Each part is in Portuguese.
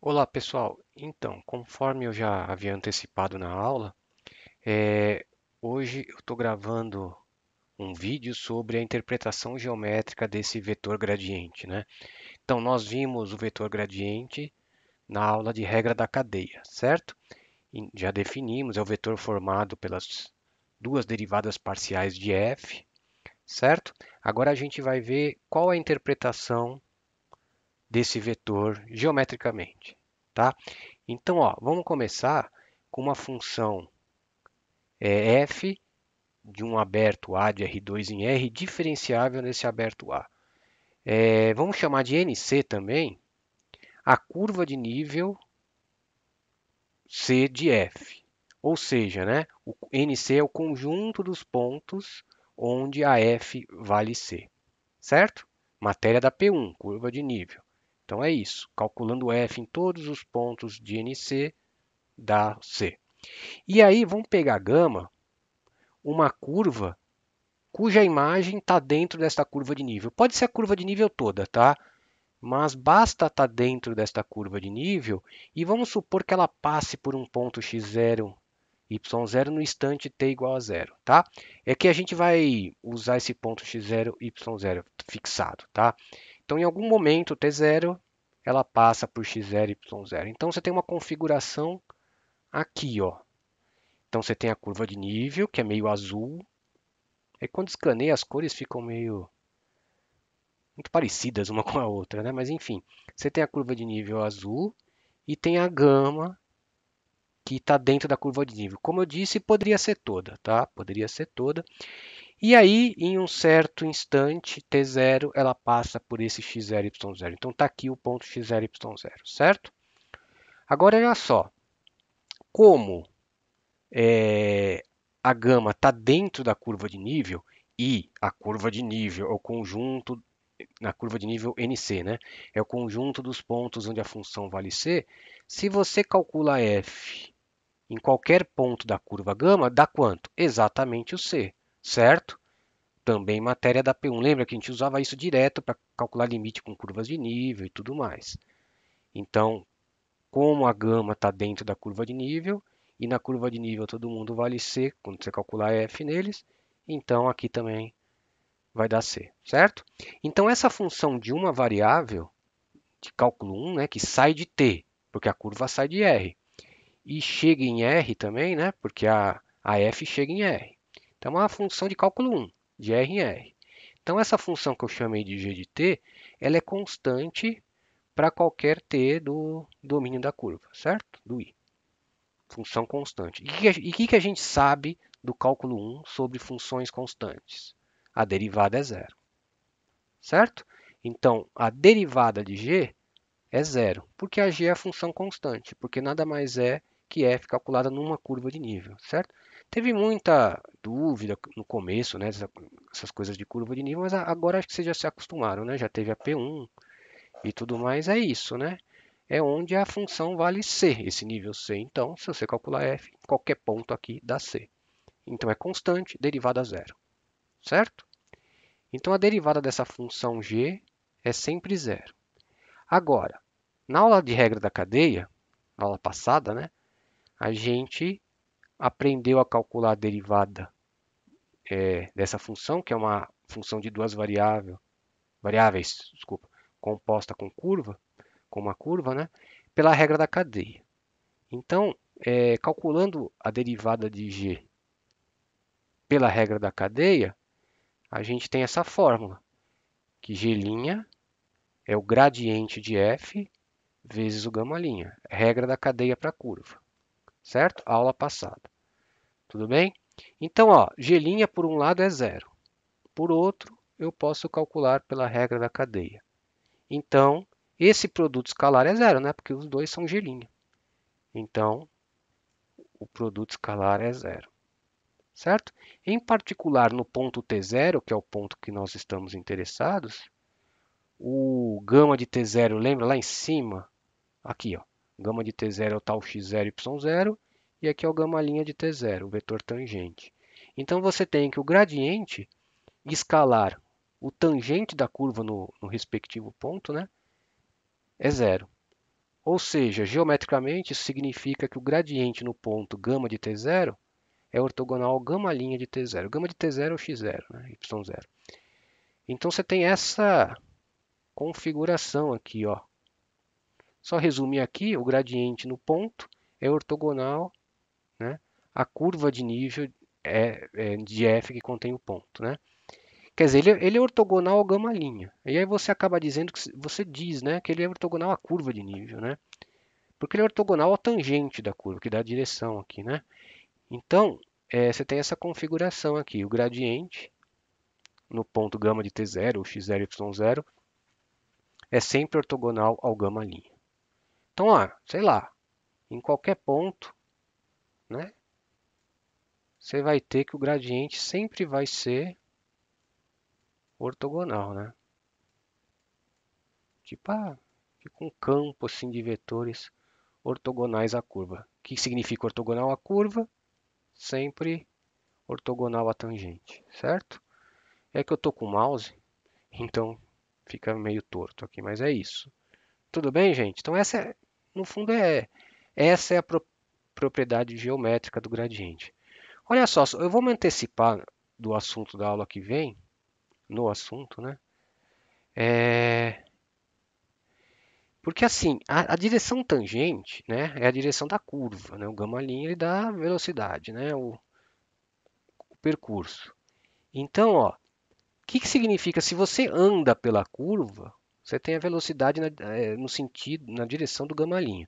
Olá, pessoal. Então, conforme eu já havia antecipado na aula, hoje eu estou gravando um vídeo sobre a interpretação geométrica desse vetor gradiente, né? Então, nós vimos o vetor gradiente na aula de regra da cadeia, certo? E já definimos, é o vetor formado pelas duas derivadas parciais de f, certo? Agora a gente vai ver qual é a interpretação desse vetor geometricamente, tá? Então, ó, vamos começar com uma função f de um aberto A de R2 em R diferenciável nesse aberto A. Vamos chamar de NC também a curva de nível C de F. Ou seja, né, o NC é o conjunto dos pontos onde a F vale C, certo? Matéria da P1, curva de nível. Então é isso, calculando F em todos os pontos de NC dá C. E aí vamos pegar gama, uma curva cuja imagem está dentro desta curva de nível. Pode ser a curva de nível toda, tá? Mas basta estar dentro desta curva de nível e vamos supor que ela passe por um ponto x0, y0 no instante t igual a zero, tá? É que a gente vai usar esse ponto x0, y0 fixado, tá? Então, em algum momento t0 ela passa por x0, y0. Então, você tem uma configuração aqui, ó. Então, você tem a curva de nível, que é meio azul. É quando escaneia as cores ficam meio muito parecidas uma com a outra, né? Mas enfim, você tem a curva de nível azul e tem a gama que está dentro da curva de nível. Como eu disse, poderia ser toda, tá? Poderia ser toda. E aí, em um certo instante, t0, ela passa por esse x0, y0. Então está aqui o ponto x0, y0, certo? Agora, olha só, como a gama está dentro da curva de nível e a curva de nível é o conjunto na curva de nível NC, né? É o conjunto dos pontos onde a função vale C. Se você calcula f em qualquer ponto da curva gama, dá quanto? Exatamente o C, certo? Também matéria da P1. Lembra que a gente usava isso direto para calcular limite com curvas de nível e tudo mais. Então, como a gama está dentro da curva de nível, e na curva de nível todo mundo vale C, quando você calcular f neles, então aqui também vai dar C, certo? Então, essa função de uma variável de cálculo 1, né, que sai de t, porque a curva sai de R, e chega em R também, né, porque a f chega em R. Então, é uma função de cálculo 1, de R em R. Então, essa função que eu chamei de g de t, ela é constante para qualquer t do domínio da curva, certo? Do i. Função constante. E o que a gente sabe do cálculo 1 sobre funções constantes? A derivada é zero, certo? Então, a derivada de g é zero, porque a g é a função constante, porque nada mais é que f calculada numa curva de nível, certo? Teve muita dúvida no começo, né, essas coisas de curva de nível, mas agora acho que vocês já se acostumaram, né? Já teve a P1 e tudo mais, é isso, né? É onde a função vale c, esse nível c. Então, se você calcular f, qualquer ponto aqui dá c. Então, é constante, derivada zero, certo? Então, a derivada dessa função g é sempre zero. Agora, na aula de regra da cadeia, na aula passada, né, a gente aprendeu a calcular a derivada dessa função, que é uma função de duas variáveis, desculpa, composta com uma curva, né, pela regra da cadeia. Então, calculando a derivada de g pela regra da cadeia, a gente tem essa fórmula, que g' é o gradiente de f vezes o gama', regra da cadeia para a curva, certo? Aula passada. Tudo bem? Então, ó, g' por um lado é zero. Por outro, eu posso calcular pela regra da cadeia. Então, esse produto escalar é zero, né? Porque os dois são g'. Então, o produto escalar é zero, certo? Em particular, no ponto t0, que é o ponto que nós estamos interessados, o gama de t0, lembra lá em cima? Aqui, ó. Gama de t0 é o tal x0, y0, e aqui é o gama' de t0, o vetor tangente. Então, você tem que o gradiente escalar o tangente da curva no respectivo ponto, né, é zero. Ou seja, geometricamente, isso significa que o gradiente no ponto γ de t0 é ortogonal ao γ' de t0. Γ de t0 é o x0, né? y0. Então você tem essa configuração aqui, ó. Só resumir aqui, o gradiente no ponto é ortogonal, né, à curva de nível de f que contém o ponto, né? Quer dizer, ele é ortogonal ao γ'. E aí você acaba dizendo que você diz, né, que ele é ortogonal à curva de nível, né? Porque ele é ortogonal à tangente da curva, que dá a direção aqui, né? Então, você tem essa configuração aqui, o gradiente no ponto γ de t0, ou x0, y0, é sempre ortogonal ao γ'. Então, sei lá, em qualquer ponto, né, você vai ter que o gradiente sempre vai ser ortogonal, né? Tipo, fica um campo assim de vetores ortogonais à curva. O que significa ortogonal à curva? Sempre ortogonal à tangente, certo? É que eu estou com o mouse, então fica meio torto aqui, mas é isso. Tudo bem, gente? Então no fundo essa é a propriedade geométrica do gradiente. Olha só, eu vou me antecipar do assunto da aula que vem, no assunto, né? Porque assim, a direção tangente, né, é a direção da curva, né? O γ' ele dá a velocidade, né? O percurso. Então, ó, o que significa? Se você anda pela curva, você tem a velocidade no sentido, na direção do γ'.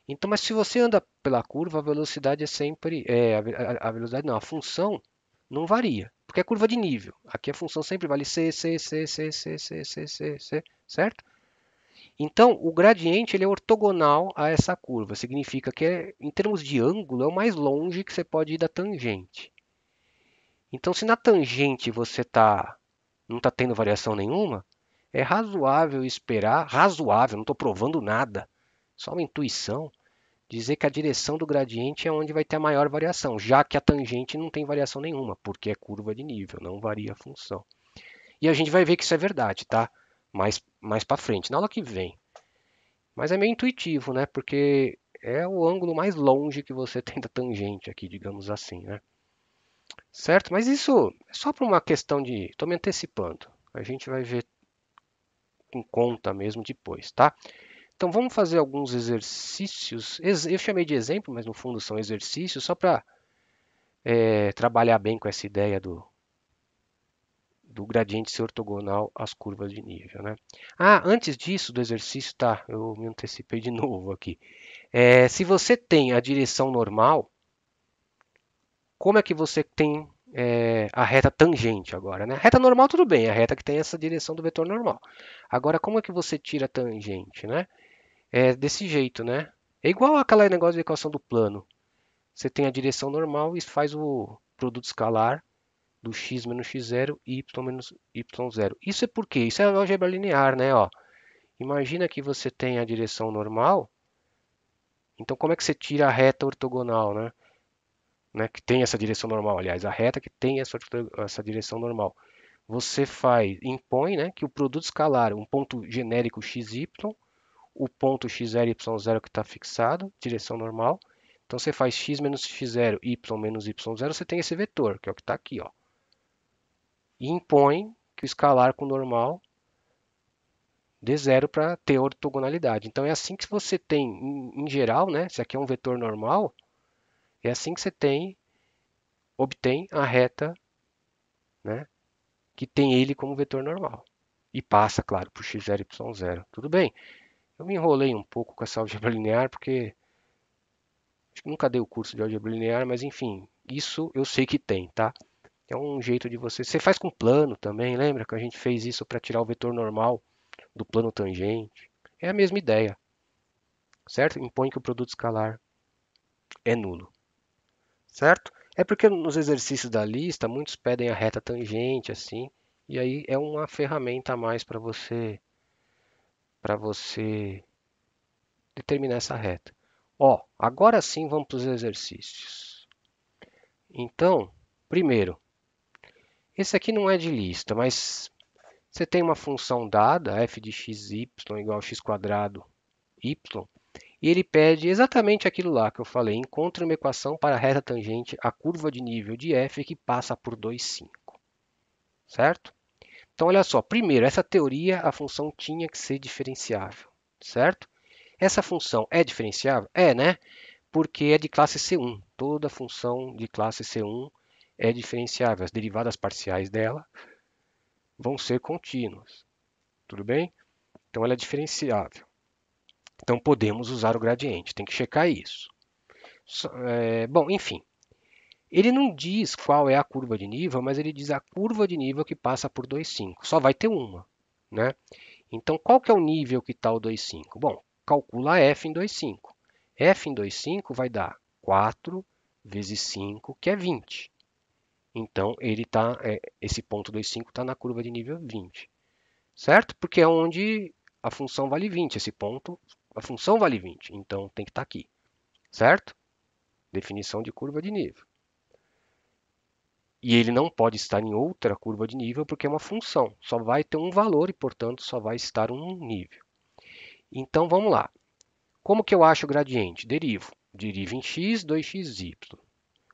Então, mas se você anda pela curva, a velocidade é sempre, a velocidade não, a função não varia, porque é curva de nível. Aqui a função sempre vale c, certo? Então, o gradiente ele é ortogonal a essa curva, significa que em termos de ângulo é o mais longe que você pode ir da tangente. Então, se na tangente não está tendo variação nenhuma, é razoável esperar, razoável, não estou provando nada, só uma intuição, dizer que a direção do gradiente é onde vai ter a maior variação, já que a tangente não tem variação nenhuma, porque é curva de nível, não varia a função. E a gente vai ver que isso é verdade, tá? Mais para frente, na aula que vem. Mas é meio intuitivo, né? Porque é o ângulo mais longe que você tem da tangente aqui, digamos assim, né? Certo? Mas isso é só para uma questão de... Estou me antecipando. A gente vai ver com conta mesmo depois, tá? Então vamos fazer alguns exercícios. Eu chamei de exemplo, mas no fundo são exercícios, só para trabalhar bem com essa ideia do gradiente ser ortogonal às curvas de nível, né? Antes disso, do exercício, tá? Eu me antecipei de novo aqui. Se você tem a direção normal, como é que você tem a reta tangente agora, né? Reta normal tudo bem, é a reta que tem essa direção do vetor normal. Agora, como é que você tira a tangente, né? É desse jeito, né? É igual aquele negócio de equação do plano. Você tem a direção normal e faz o produto escalar do x menos x0 e y menos y0. Isso é por quê? Isso é álgebra linear, né? Ó, imagina que você tem a direção normal. Então, como é que você tira a reta ortogonal, né? Que tem essa direção normal, aliás, a reta que tem essa direção normal. Você impõe, né, que o produto escalar, um ponto genérico xy, o ponto x0 e y0 que está fixado, direção normal. Então você faz x menos x0, y menos y0, você tem esse vetor, que é o que está aqui, ó. E impõe que o escalar com o normal dê zero para ter ortogonalidade. Então é assim que você tem, em geral, né? Se aqui é um vetor normal, é assim que você obtém a reta, né, que tem ele como vetor normal. E passa, claro, por x0 e y0. Tudo bem? Eu me enrolei um pouco com essa álgebra linear, porque acho que nunca dei o curso de álgebra linear, mas enfim, isso eu sei que tem, tá? É um jeito de você. Você faz com plano também, lembra que a gente fez isso para tirar o vetor normal do plano tangente? É a mesma ideia, certo? Impõe que o produto escalar é nulo, certo? É porque nos exercícios da lista muitos pedem a reta tangente assim, e aí é uma ferramenta a mais para você determinar essa reta. Ó, agora sim vamos para os exercícios. Então, primeiro, esse aqui não é de lista, mas você tem uma função dada, f de xy igual a x quadrado y, E ele pede exatamente aquilo lá que eu falei. Encontre uma equação para a reta tangente à curva de nível de f que passa por 2,5. Certo? Então, olha só. Primeiro, essa teoria, a função tinha que ser diferenciável. Certo? Essa função é diferenciável? É, né? Porque é de classe C1. Toda função de classe C1 é diferenciável. As derivadas parciais dela vão ser contínuas. Tudo bem? Então, ela é diferenciável. Então, podemos usar o gradiente. Tem que checar isso. Bom, enfim. Ele não diz qual é a curva de nível, mas ele diz a curva de nível que passa por 2,5. Só vai ter uma, né? Então, qual que é o nível que está o 2,5? Bom, calcula f em 2,5. F em 2,5 vai dar 4 vezes 5, que é 20. Então, esse ponto 2,5 está na curva de nível 20. Certo? Porque é onde a função vale 20. Esse ponto, a função vale 20. Então, tem que estar aqui. Certo? Definição de curva de nível. E ele não pode estar em outra curva de nível porque é uma função. Só vai ter um valor e, portanto, só vai estar um nível. Então, vamos lá. Como que eu acho o gradiente? Derivo. Derivo em x, 2xy.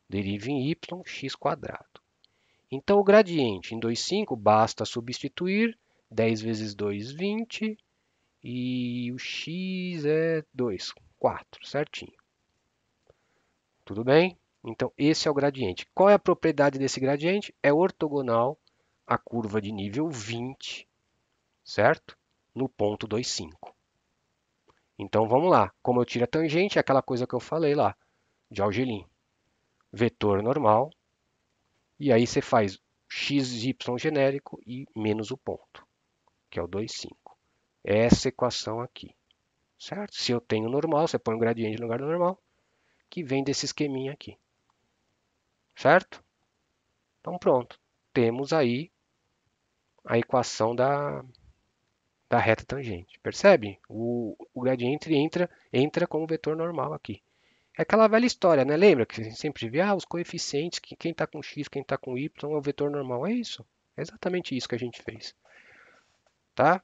Derivo em y, x quadrado. Então, o gradiente em 2,5 basta substituir 10 vezes 2, 20. E o x é 2, 4, certinho. Tudo bem? Então, esse é o gradiente. Qual é a propriedade desse gradiente? É ortogonal à curva de nível 20, certo? No ponto 2,5. Então, vamos lá. Como eu tiro a tangente, é aquela coisa que eu falei lá, de Algelin. Vetor normal, e aí você faz xy genérico e menos o ponto, que é o 2,5. Essa equação aqui, certo? Se eu tenho normal, você põe o gradiente no lugar do normal, que vem desse esqueminha aqui, certo? Então, pronto. Temos aí a equação da reta tangente. Percebe? O gradiente entra como vetor normal aqui. É aquela velha história, né? Lembra que a gente sempre vê os coeficientes, que quem está com x, quem está com y é o vetor normal. É isso. É exatamente isso que a gente fez. Tá?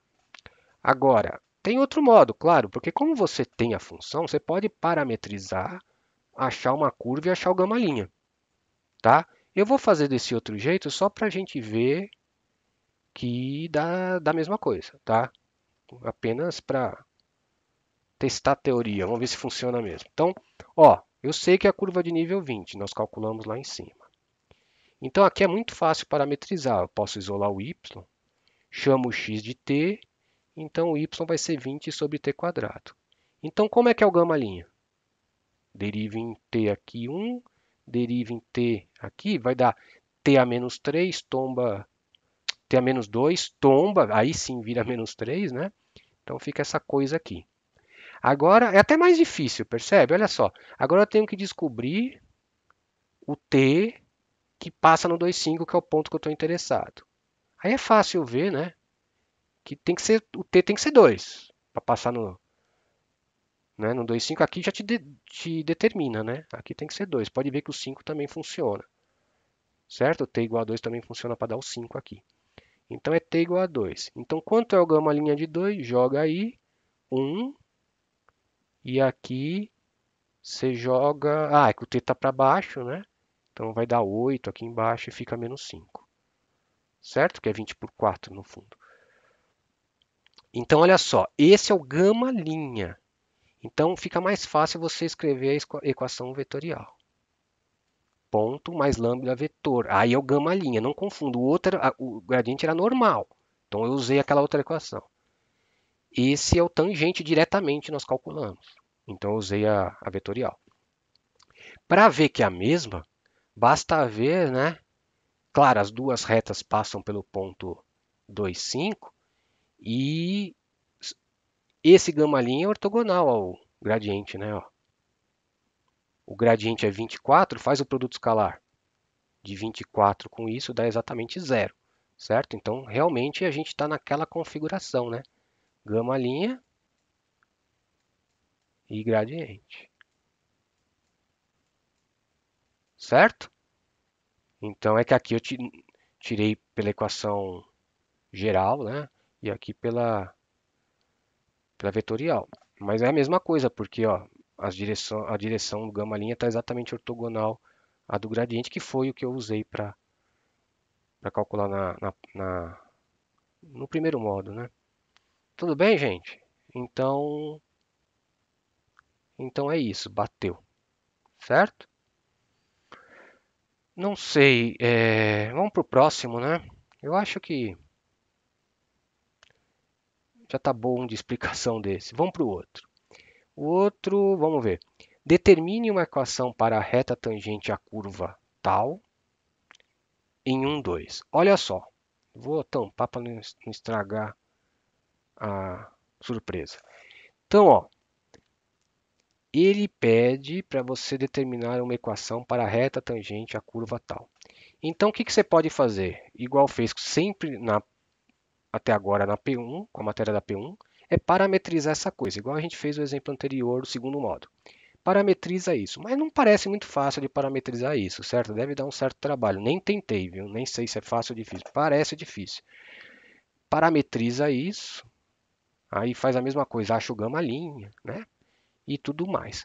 Agora, tem outro modo, claro, porque como você tem a função, você pode parametrizar, achar uma curva e achar o gama-linha. Tá? Eu vou fazer desse outro jeito só para a gente ver que dá a mesma coisa, tá? Apenas para testar a teoria, vamos ver se funciona mesmo. Então, ó, eu sei que é a curva de nível 20, nós calculamos lá em cima. Então aqui é muito fácil parametrizar, eu posso isolar o y, chamo o x de t, então o y vai ser 20 sobre t quadrado. Então como é que é o gama-linha? Deriva em t aqui 1, deriva em t aqui, vai dar t a menos 3, tomba, t a menos 2, tomba, aí sim vira menos 3, né? Então fica essa coisa aqui. Agora é até mais difícil, percebe? Olha só. Agora eu tenho que descobrir o t que passa no 2,5, que é o ponto que eu estou interessado. Aí é fácil ver, né? Que tem que ser, o t tem que ser 2 para passar no, né, no 2,5. Aqui já te determina, né? Aqui tem que ser 2. Pode ver que o 5 também funciona. Certo? O t igual a 2 também funciona para dar o 5 aqui. Então é t igual a 2. Então quanto é o gama linha de 2? Joga aí 1. E aqui você joga. Ah, é que o t está para baixo, né? Então vai dar 8 aqui embaixo e fica menos 5. Certo? Que é 20 por 4 no fundo. Então olha só, esse é o gama linha. Então fica mais fácil você escrever a equação vetorial. Ponto mais lambda vetor. Aí é o gama linha, não confunda. O gradiente era normal. Então eu usei aquela outra equação. Esse é o tangente diretamente nós calculamos. Então eu usei a vetorial. Para ver que é a mesma, basta ver, né? Claro, as duas retas passam pelo ponto 2,5 e esse gama linha é ortogonal ao gradiente, né? Ó. O gradiente é 24, faz o produto escalar de 24 com isso dá exatamente zero, certo? Então, realmente a gente está naquela configuração, né? Gama linha e gradiente, certo? Então, é que aqui eu tirei pela equação geral, né? E aqui pela vetorial. Mas é a mesma coisa, porque ó, a direção do gama está exatamente ortogonal à do gradiente, que foi o que eu usei para calcular no primeiro modo, né? Tudo bem, gente? Então, então é isso, bateu, certo? Não sei, vamos para o próximo, né? Eu acho que já tá bom de explicação desse. Vamos para o outro. O outro, vamos ver. Determine uma equação para a reta tangente à curva tal em 1, 2. Olha só, vou tampar para não estragar a surpresa. Então, ó, ele pede para você determinar uma equação para a reta tangente à curva tal. Então, o que você pode fazer? Igual fez sempre até agora na P1, com a matéria da P1, é parametrizar essa coisa, igual a gente fez o exemplo anterior do segundo modo. Parametriza isso, mas não parece muito fácil de parametrizar isso, certo? Deve dar um certo trabalho. Nem tentei, viu? Nem sei se é fácil ou difícil. Parece difícil. Parametriza isso, aí faz a mesma coisa, acha o gama linha, né? E tudo mais.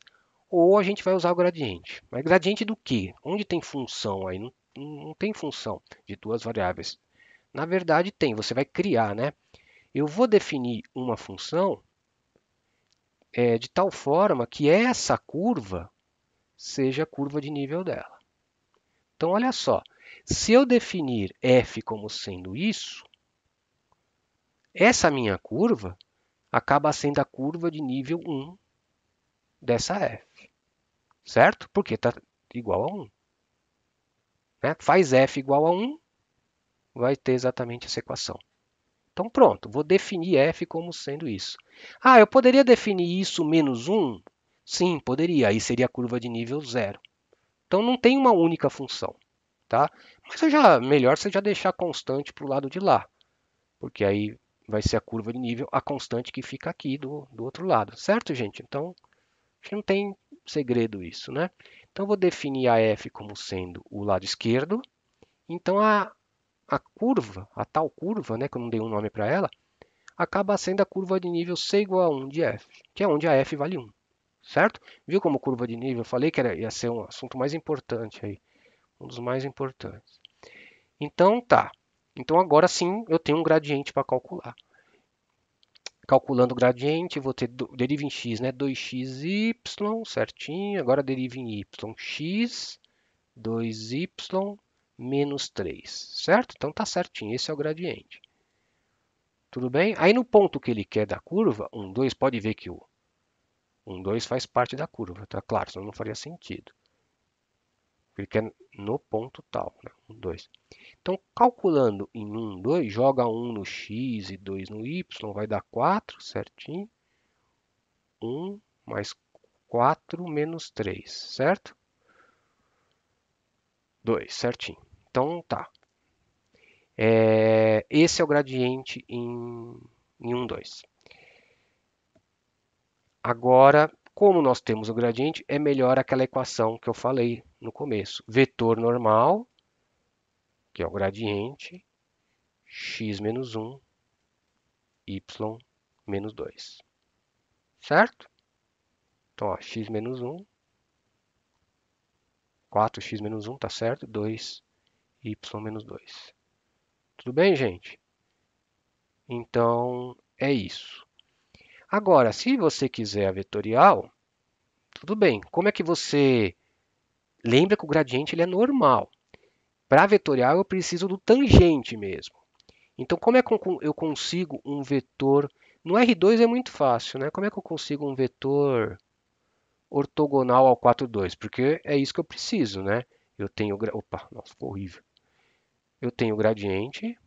Ou a gente vai usar o gradiente. Mas gradiente do quê? Onde tem função aí? Não tem função de duas variáveis. Na verdade tem, você vai criar, né? Eu vou definir uma função de tal forma que essa curva seja a curva de nível dela. Então, olha só, se eu definir f como sendo isso, essa minha curva acaba sendo a curva de nível 1 dessa f, certo? Porque está igual a 1. Né? Faz f igual a 1, vai ter exatamente essa equação. Então, pronto, vou definir f como sendo isso. Ah, eu poderia definir isso menos 1? Sim, poderia. Aí seria a curva de nível 0. Então, não tem uma única função, tá? Mas melhor você já deixar constante para o lado de lá, porque aí vai ser a curva de nível, a constante que fica aqui do outro lado, certo, gente? Então, acho que não tem segredo isso, né? Então, vou definir a f como sendo o lado esquerdo. Então, a curva, a tal curva, né, que eu não dei um nome para ela, acaba sendo a curva de nível c igual a 1 de f, que é onde a f vale 1, certo? Viu como curva de nível? Eu falei que ia ser um assunto mais importante aí, um dos mais importantes. Então, tá. Então, agora sim, eu tenho um gradiente para calcular. Calculando o gradiente, vou ter deriva em x, né? 2xy, certinho. Agora deriva em y, x, 2y menos 3, certo? Então tá certinho, esse é o gradiente. Tudo bem? Aí no ponto que ele quer da curva, 1, 2, pode ver que o 1, 2 faz parte da curva, tá claro, senão não faria sentido. Ele quer no ponto tal, né? 1, 2. Então, calculando em 1, 2, joga 1 no x e 2 no y, vai dar 4, certinho. 1 mais 4 menos 3, certo? 2, certinho. Então, tá. Esse é o gradiente em 1, 2. Agora, como nós temos o gradiente, é melhor aquela equação que eu falei no começo. Vetor normal, que é o gradiente, x menos 1, y menos 2. Certo? Então, ó, x menos 1, 4x menos 1, tá certo? 2, y menos 2. Tudo bem, gente? Então, é isso. Agora, se você quiser a vetorial, tudo bem. Como é que você... Lembra que o gradiente ele é normal. Para vetorial, eu preciso do tangente mesmo. Então, como é que eu consigo um vetor... No R2 é muito fácil, né? Como é que eu consigo um vetor ortogonal ao 4, 2? Porque é isso que eu preciso, né? Eu tenho... Opa, nossa, ficou horrível. Eu tenho o gradiente,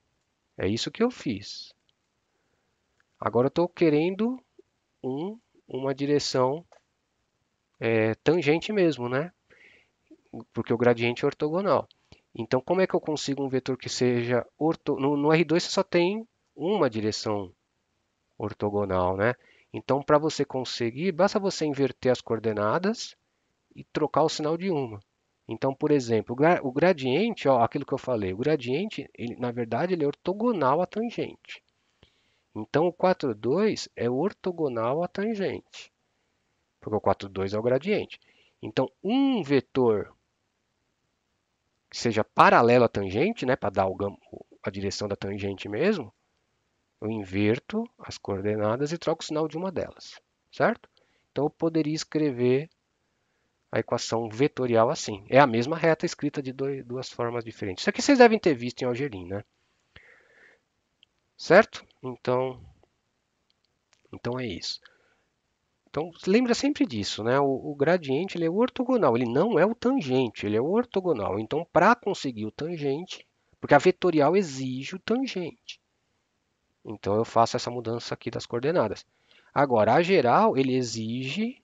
é isso que eu fiz. Agora eu estou querendo uma direção tangente mesmo, né? Porque o gradiente é ortogonal. Então, como é que eu consigo um vetor que seja no R2 você só tem uma direção ortogonal, né? Então, para você conseguir, basta você inverter as coordenadas e trocar o sinal de uma. Então, por exemplo, o gradiente, ó, aquilo que eu falei, o gradiente, na verdade, ele é ortogonal à tangente. Então, o 4,2 é ortogonal à tangente, porque o 4,2 é o gradiente. Então, um vetor que seja paralelo à tangente, né, para dar a direção da tangente mesmo, eu inverto as coordenadas e troco o sinal de uma delas, certo? Então, eu poderia escrever a equação vetorial assim. É a mesma reta escrita de duas formas diferentes. Isso aqui vocês devem ter visto em Algerim, né? Certo? Então é isso. Então lembra sempre disso, né? O gradiente ele é ortogonal, ele não é o tangente, ele é o ortogonal. Então para conseguir o tangente, porque a vetorial exige o tangente. Então eu faço essa mudança aqui das coordenadas. Agora a geral ele exige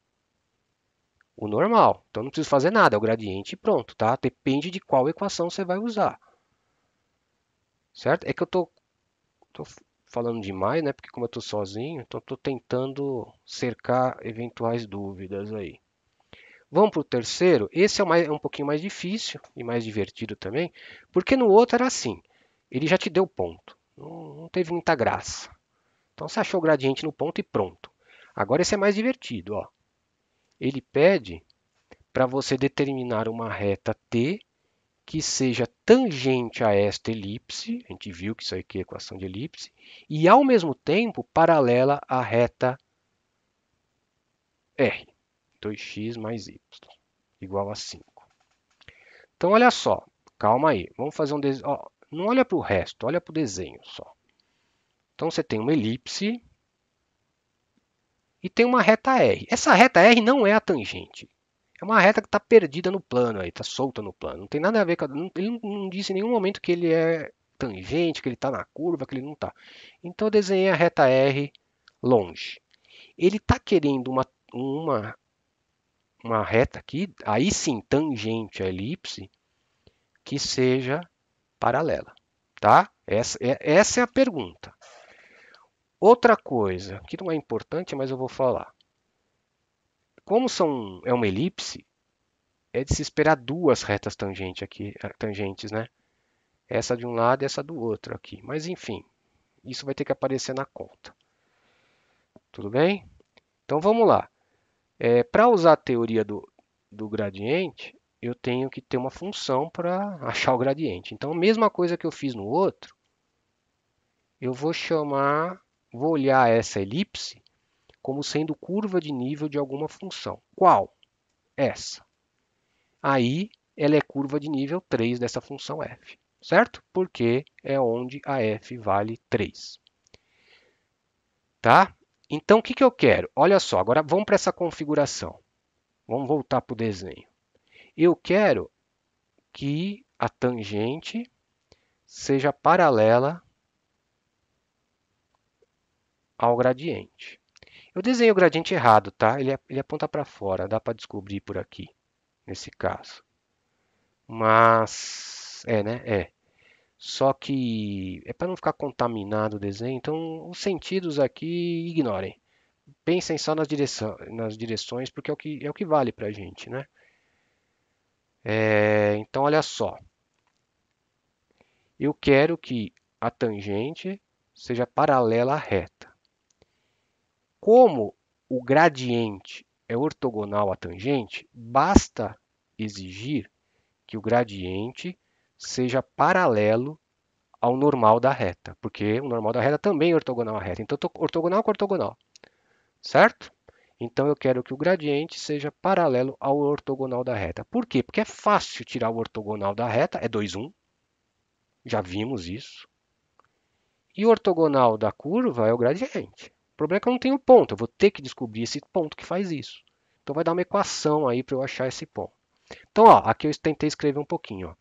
o normal. Então não preciso fazer nada, é o gradiente e pronto, tá? Depende de qual equação você vai usar. Certo? É que eu tô falando demais, né? Porque como eu estou sozinho, então estou tentando cercar eventuais dúvidas aí. Vamos para o terceiro. Esse é um pouquinho mais difícil e mais divertido também, porque no outro era assim. Ele já te deu ponto. Não teve muita graça. Então você achou o gradiente no ponto e pronto. Agora esse é mais divertido, ó. Ele pede para você determinar uma reta t que seja tangente a esta elipse, a gente viu que isso aqui é equação de elipse, e ao mesmo tempo paralela à reta R, 2x mais y, igual a 5. Então olha só, calma aí, vamos fazer um desenho, não olha para o resto, olha para o desenho só. Então você tem uma elipse e tem uma reta R. Essa reta R não é a tangente. É uma reta que está perdida no plano aí, está solta no plano. Não tem nada a ver com ele não disse em nenhum momento que ele é tangente, que ele está na curva, que ele não está. Então eu desenhei a reta R longe. Ele está querendo uma reta aqui, aí sim, tangente à elipse, que seja paralela. Tá? Essa é a pergunta. Outra coisa, que não é importante, mas eu vou falar. Como é uma elipse, é de se esperar duas retas tangentes, né? Essa de um lado e essa do outro aqui. Mas enfim, isso vai ter que aparecer na conta. Tudo bem? Então vamos lá. Para usar a teoria do gradiente, eu tenho que ter uma função para achar o gradiente. Então a mesma coisa que eu fiz no outro, eu vou olhar essa elipse como sendo curva de nível de alguma função. Qual? Essa. Aí ela é curva de nível 3 dessa função f, certo? Porque é onde a f vale 3. Tá? Então o que eu quero? Olha só, agora vamos para essa configuração. Vamos voltar para o desenho. Eu quero que a tangente seja paralela ao gradiente. Eu desenhei o gradiente errado, tá? Ele aponta para fora, dá para descobrir por aqui, nesse caso. Mas, né? Só que é para não ficar contaminado o desenho, então os sentidos aqui ignorem. Pensem só nas direções, porque é o que vale para a gente, né? Então, olha só. Eu quero que a tangente seja paralela à reta. Como o gradiente é ortogonal à tangente, basta exigir que o gradiente seja paralelo ao normal da reta, porque o normal da reta também é ortogonal à reta. Então, eu estou ortogonal com ortogonal, certo? Então, eu quero que o gradiente seja paralelo ao ortogonal da reta. Por quê? Porque é fácil tirar o ortogonal da reta, é 2, 1. Já vimos isso. E o ortogonal da curva é o gradiente. O problema é que eu não tenho ponto, eu vou ter que descobrir esse ponto que faz isso. Então vai dar uma equação aí para eu achar esse ponto. Então, aqui eu tentei escrever um pouquinho.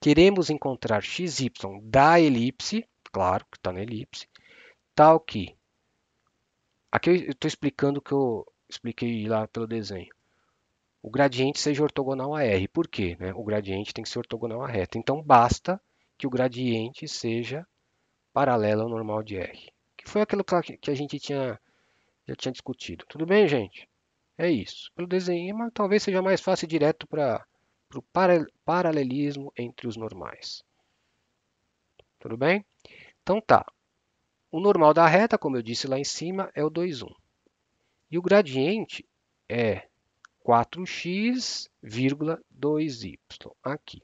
Queremos encontrar xy da elipse, claro que está na elipse, tal que... Aqui eu estou explicando o que eu expliquei lá pelo desenho. O gradiente seja ortogonal a R. Por quê? Né? O gradiente tem que ser ortogonal à reta. Então basta que o gradiente seja paralelo ao normal de R. Que foi aquilo que a gente já tinha discutido. Tudo bem, gente? É isso. Pelo desenho, mas talvez seja mais fácil e direto para o paralelismo entre os normais. Tudo bem? Então tá. o normal da reta, como eu disse lá em cima, é o 2, 1. E o gradiente é 4x, 2y aqui.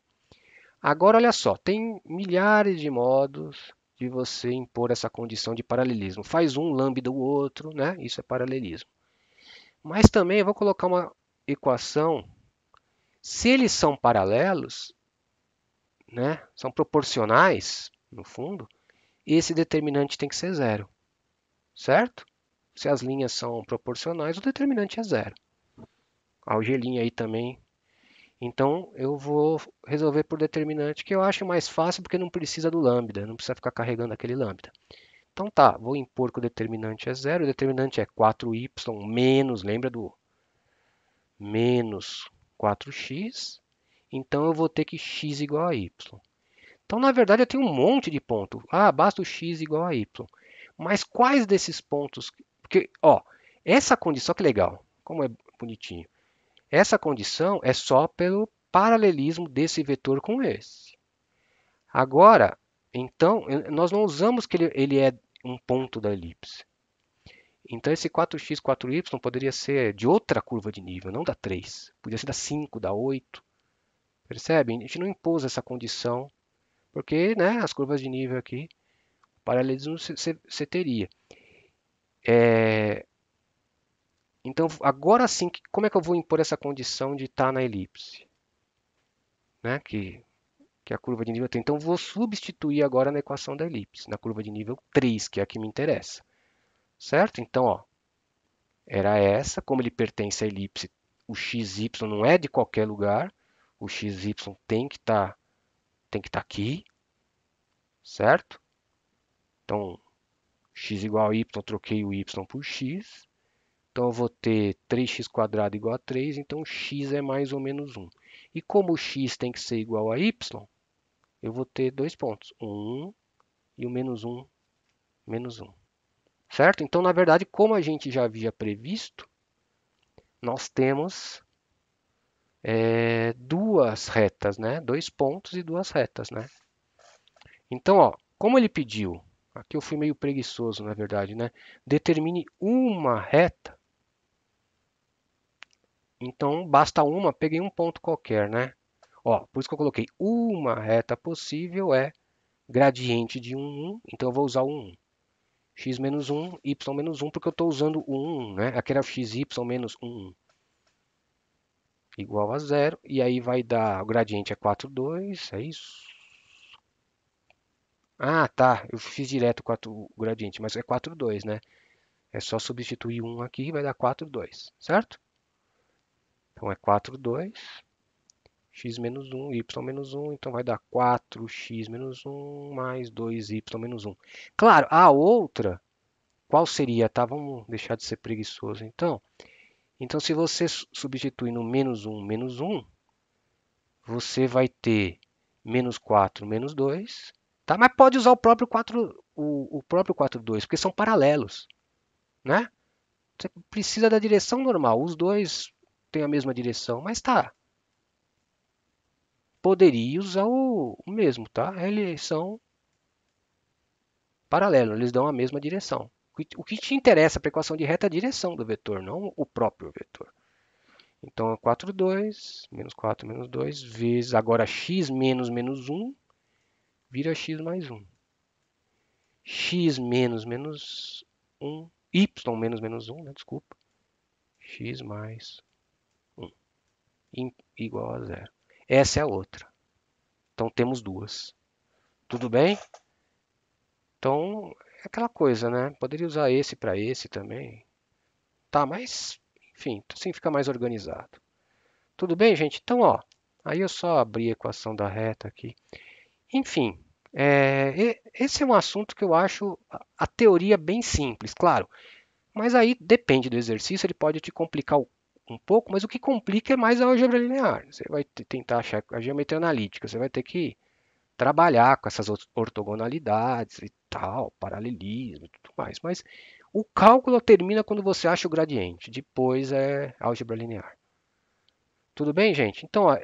Agora, olha só, tem milhares de modos de você impor essa condição de paralelismo. Faz um, lambda o outro, né? Isso é paralelismo. Mas também eu vou colocar uma equação. Se eles são paralelos, né? São proporcionais, no fundo, esse determinante tem que ser zero, certo? Se as linhas são proporcionais, o determinante é zero. A algelinha aí também. Então eu vou resolver por determinante, que eu acho mais fácil porque não precisa do lambda, não precisa ficar carregando aquele lambda. Então tá, vou impor que o determinante é zero, o determinante é 4y menos, lembra do menos 4x, então eu vou ter que x igual a y. Então, na verdade, eu tenho um monte de ponto. Ah, basta o x igual a y. Mas quais desses pontos? Porque, ó, essa condição, que legal, como é bonitinho. Essa condição é só pelo paralelismo desse vetor com esse. Agora, então, nós não usamos que ele é um ponto da elipse. Então, esse 4x, 4y poderia ser de outra curva de nível, não da 3. Podia ser da 5, da 8. Percebe? A gente não impôs essa condição, porque né, as curvas de nível aqui, paralelismo você teria. Então, agora sim, como é que eu vou impor essa condição de estar na elipse? Né? Que é a curva de nível 3. Então, eu vou substituir agora na equação da elipse, na curva de nível 3, que é a que me interessa. Certo? Então, ó, era essa. Como ele pertence à elipse, o xy não é de qualquer lugar. O xy tem que estar aqui. Certo? Então, x igual a y, troquei o y por x. Então, eu vou ter 3x² igual a 3, então x é mais ou menos 1. E como o x tem que ser igual a y, eu vou ter dois pontos, 1 e o menos 1, menos 1. Certo? Então, na verdade, como a gente já havia previsto, nós temos duas retas, né? Dois pontos e duas retas, né? Então, ó, como ele pediu, aqui eu fui meio preguiçoso, na verdade, né? Determine uma reta. Então, basta uma, peguei um ponto qualquer, né? Ó, por isso que eu coloquei uma reta possível é gradiente de 1, então eu vou usar o 1. X menos 1, y menos 1, porque eu estou usando o 1, né? Aqui era xy menos 1 igual a zero, e aí vai dar, o gradiente é 4, 2, é isso? Ah, tá, eu fiz direto o gradiente, mas é 4, 2, né? É só substituir 1 aqui e vai dar 4, 2, certo? Então é 4, 2, x menos 1, y menos 1, então vai dar 4x menos 1 mais 2y menos 1. Claro, a outra, qual seria? Tá, vamos deixar de ser preguiçoso então. Então, se você substituir no menos 1, você vai ter menos 4 menos 2, tá? Mas pode usar o próprio 4, o próprio 4, 2, porque são paralelos, né? Você precisa da direção normal, os dois têm a mesma direção, mas tá. Poderia usar o mesmo, tá? Eles são paralelos, eles dão a mesma direção. O que te interessa para a equação de reta é a direção do vetor, não o próprio vetor. Então, 4, 2, menos 4, menos 2, vezes agora x menos menos 1, vira x mais 1. X menos menos 1, y menos menos 1, né? Desculpa. X mais 1, igual a zero. Essa é a outra. Então, temos duas. Tudo bem? Então, é aquela coisa, né? Poderia usar esse para esse também. Tá, mas, enfim, assim fica mais organizado. Tudo bem, gente? Então, ó, aí eu só abri a equação da reta aqui. Enfim, esse é um assunto que eu acho a teoria bem simples, claro. Mas aí depende do exercício, ele pode te complicar um pouco, mas o que complica é mais a álgebra linear. Você vai tentar achar a geometria analítica, você vai ter que trabalhar com essas ortogonalidades e tal, paralelismo e tudo mais. Mas o cálculo termina quando você acha o gradiente, depois é álgebra linear. Tudo bem, gente? Então, ó,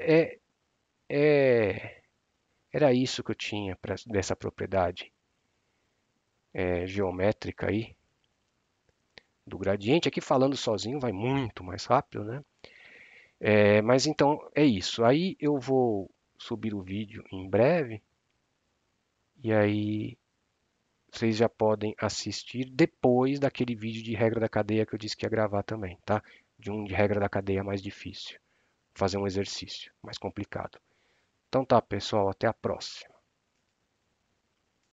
era isso que eu tinha dessa propriedade. geométrica aí do gradiente. Aqui falando sozinho vai muito mais rápido, né? Mas então é isso. Aí eu vou subir o vídeo em breve e aí vocês já podem assistir depois daquele vídeo de regra da cadeia que eu disse que ia gravar também, tá? De um de regra da cadeia mais difícil. Fazer um exercício mais complicado. Então tá, pessoal, até a próxima.